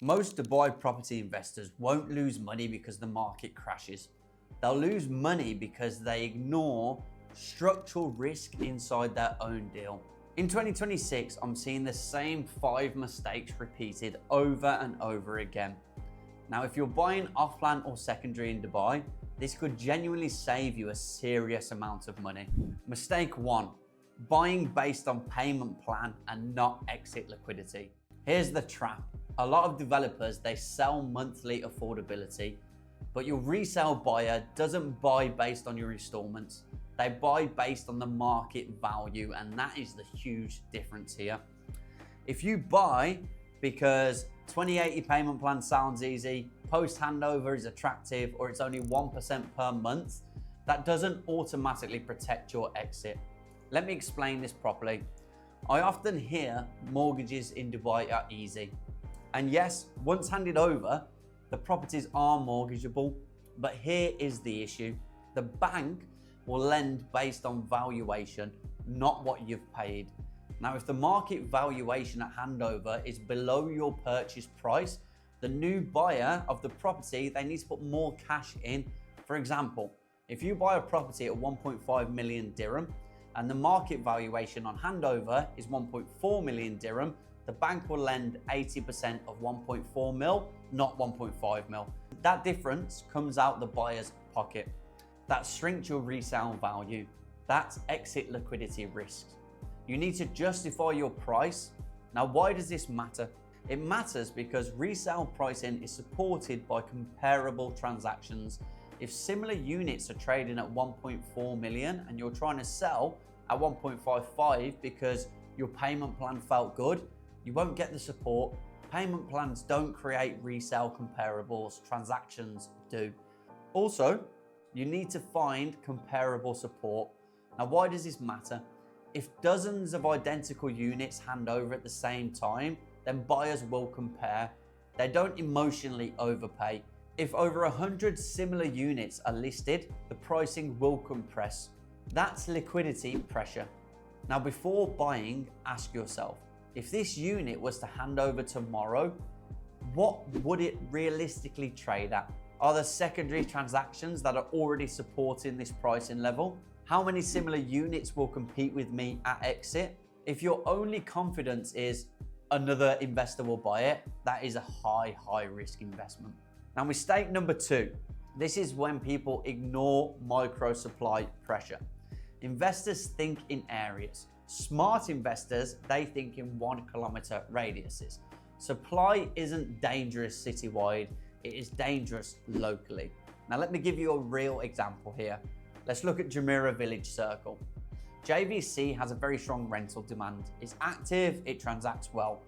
Most Dubai property investors won't lose money because the market crashes. They'll lose money because they ignore structural risk inside their own deal. In 2026, I'm seeing the same 5 mistakes repeated over and over again. Now, if you're buying off-plan or secondary in Dubai, this could genuinely save you a serious amount of money. Mistake 1, buying based on payment plan and not exit liquidity. Here's the trap. A lot of developers, they sell monthly affordability, but your resale buyer doesn't buy based on your installments. They buy based on the market value, and that is the huge difference here. If you buy because 2080 payment plan sounds easy, post handover is attractive, or it's only 1% per month, that doesn't automatically protect your exit. Let me explain this properly. I often hear mortgages in Dubai are easy. And yes, once handed over, the properties are mortgageable, but here is the issue. The bank will lend based on valuation, not what you've paid. Now, if the market valuation at handover is below your purchase price, the new buyer of the property, they need to put more cash in. For example, if you buy a property at 1.5 million dirham and the market valuation on handover is 1.4 million dirham, the bank will lend 80% of 1.4 mil, not 1.5 mil. That difference comes out the buyer's pocket. That shrinks your resale value. That's exit liquidity risks. You need to justify your price. Now, why does this matter? It matters because resale pricing is supported by comparable transactions. If similar units are trading at 1.4 million and you're trying to sell at 1.55 because your payment plan felt good, you won't get the support. Payment plans don't create resale comparables, transactions do. Also, you need to find comparable support. Now, why does this matter? If dozens of identical units hand over at the same time, then buyers will compare. They don't emotionally overpay. If over 100 similar units are listed, the pricing will compress. That's liquidity pressure. Now, before buying, ask yourself, if this unit was to hand over tomorrow, what would it realistically trade at? Are there secondary transactions that are already supporting this pricing level? How many similar units will compete with me at exit? If your only confidence is another investor will buy it, that is a high risk investment. Now, mistake number 2. This is when people ignore micro supply pressure. Investors think in areas. Smart investors, they think in 1 kilometer radiuses. Supply isn't dangerous citywide, it is dangerous locally. Now, let me give you a real example here. Let's look at Jumeirah Village Circle. JVC has a very strong rental demand. It's active, it transacts well,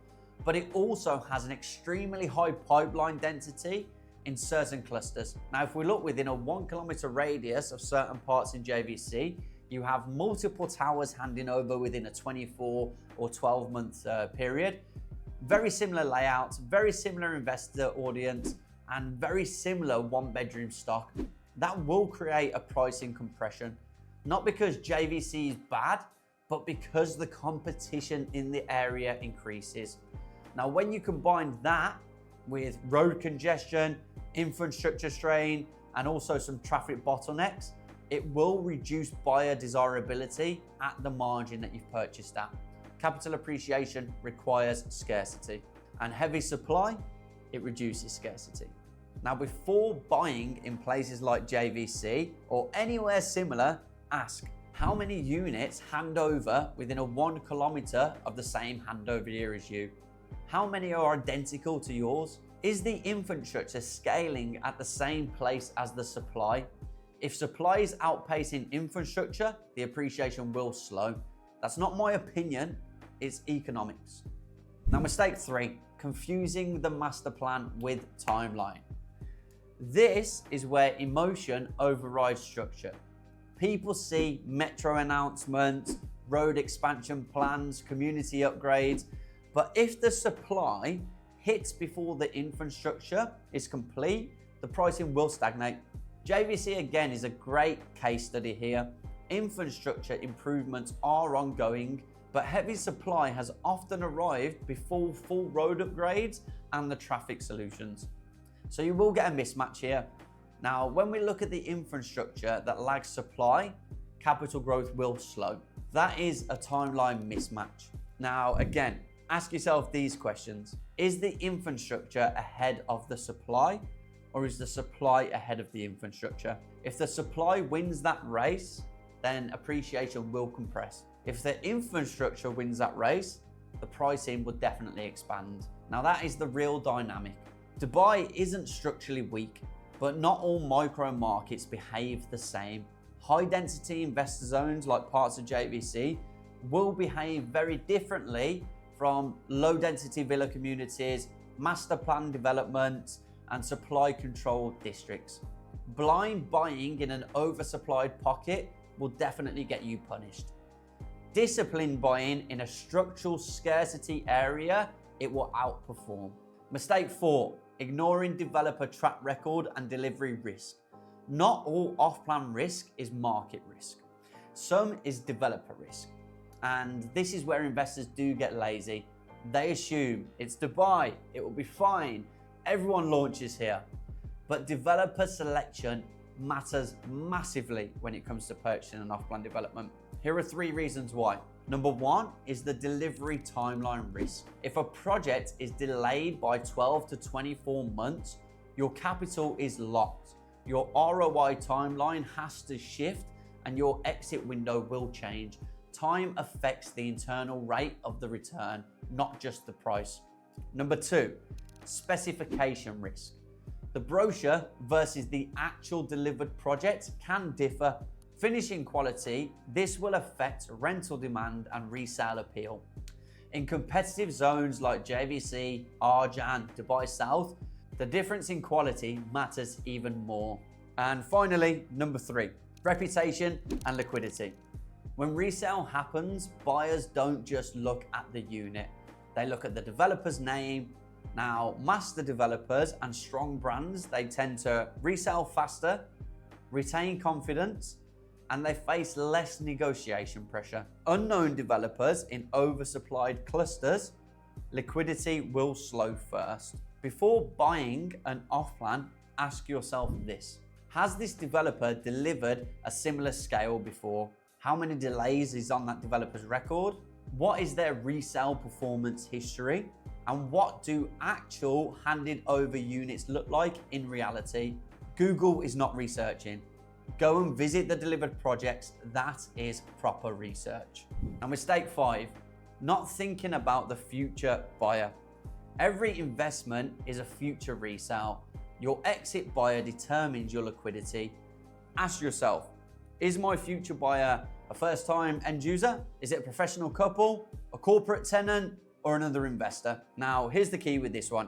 but it also has an extremely high pipeline density in certain clusters. Now, if we look within a 1 kilometer radius of certain parts in JVC, you have multiple towers handing over within a 24 or 12 month period. Very similar layouts, very similar investor audience, and very similar 1-bedroom stock. That will create a pricing compression, not because JVC is bad, but because the competition in the area increases. Now, when you combine that with road congestion, infrastructure strain, and also some traffic bottlenecks, it will reduce buyer desirability at the margin that you've purchased at. Capital appreciation requires scarcity, and heavy supply, it reduces scarcity. Now, before buying in places like JVC or anywhere similar, ask how many units hand over within a 1 kilometer of the same handover year as you. How many are identical to yours? Is the infrastructure scaling at the same place as the supply? If supply is outpacing infrastructure, the appreciation will slow. That's not my opinion, it's economics. Now, mistake 3, confusing the master plan with timeline. This is where emotion overrides structure. People see metro announcements, road expansion plans, community upgrades, but if the supply hits before the infrastructure is complete, the pricing will stagnate. JVC again is a great case study here. Infrastructure improvements are ongoing, but heavy supply has often arrived before full road upgrades and the traffic solutions. So you will get a mismatch here. Now, when we look at the infrastructure that lags supply, capital growth will slow. That is a timeline mismatch. Now, again, ask yourself these questions. Is the infrastructure ahead of the supply, or is the supply ahead of the infrastructure? If the supply wins that race, then appreciation will compress. If the infrastructure wins that race, the pricing will definitely expand. Now, that is the real dynamic. Dubai isn't structurally weak, but not all micro markets behave the same. High density investor zones like parts of JVC will behave very differently from low density villa communities, master plan developments, and supply controlled districts. Blind buying in an oversupplied pocket will definitely get you punished. Disciplined buying in a structural scarcity area, it will outperform. Mistake 4, ignoring developer track record and delivery risk. Not all off-plan risk is market risk. Some is developer risk. And this is where investors do get lazy. They assume it's Dubai, it will be fine. Everyone launches here. But developer selection matters massively when it comes to purchasing an off-plan development. Here are 3 reasons why. Number 1 is the delivery timeline risk. If a project is delayed by 12 to 24 months, your capital is locked. Your ROI timeline has to shift and your exit window will change. Time affects the internal rate of the return, not just the price. Number 2, specification risk. The brochure versus the actual delivered project can differ. Finishing quality, this will affect rental demand and resale appeal. In competitive zones like JVC, Arjan, Dubai South, the difference in quality matters even more. And finally, number 3, reputation and liquidity. When resale happens, buyers don't just look at the unit. They look at the developer's name. Now, master developers and strong brands, they tend to resell faster, retain confidence, and they face less negotiation pressure. Unknown developers in oversupplied clusters, liquidity will slow first. Before buying an off-plan, ask yourself this. Has this developer delivered a similar scale before? How many delays is on that developer's record? What is their resale performance history? And what do actual handed over units look like in reality? Google is not researching. Go and visit the delivered projects. That is proper research. And mistake 5, not thinking about the future buyer. Every investment is a future resale. Your exit buyer determines your liquidity. Ask yourself, is my future buyer a first-time end user? Is it a professional couple, a corporate tenant, or another investor? Now, here's the key with this one.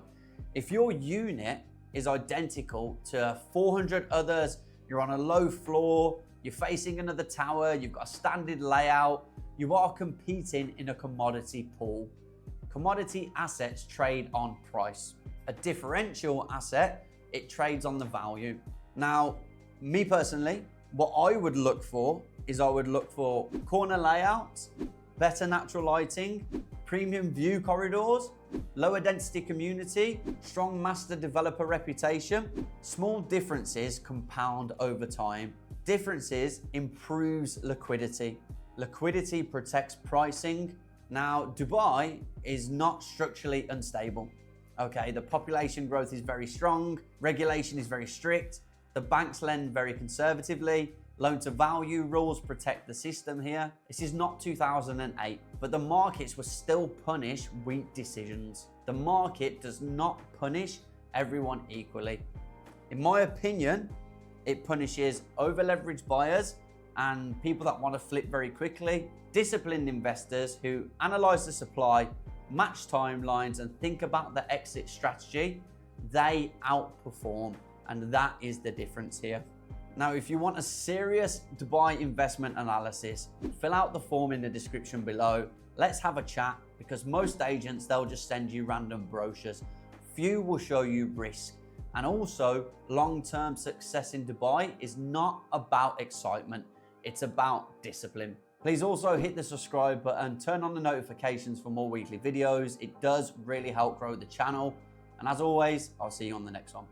If your unit is identical to 400 others, you're on a low floor, you're facing another tower, you've got a standard layout, you are competing in a commodity pool. Commodity assets trade on price. A differential asset, it trades on the value. Now, me personally, what I would look for is I would look for corner layouts, better natural lighting, premium view corridors, lower density community, strong master developer reputation. Small differences compound over time. Differences improves liquidity. Liquidity protects pricing. Now, Dubai is not structurally unstable. Okay, the population growth is very strong, regulation is very strict, the banks lend very conservatively, loan to value rules protect the system here. This is not 2008, but the markets will still punish weak decisions. The market does not punish everyone equally. In my opinion, it punishes over-leveraged buyers and people that want to flip very quickly, disciplined investors who analyze the supply, match timelines, and think about the exit strategy. They outperform, and that is the difference here. Now, if you want a serious Dubai investment analysis, fill out the form in the description below. Let's have a chat, because most agents, they'll just send you random brochures. Few will show you risk. And also, long-term success in Dubai is not about excitement. It's about discipline. Please also hit the subscribe button, turn on the notifications for more weekly videos. It does really help grow the channel. And as always, I'll see you on the next one.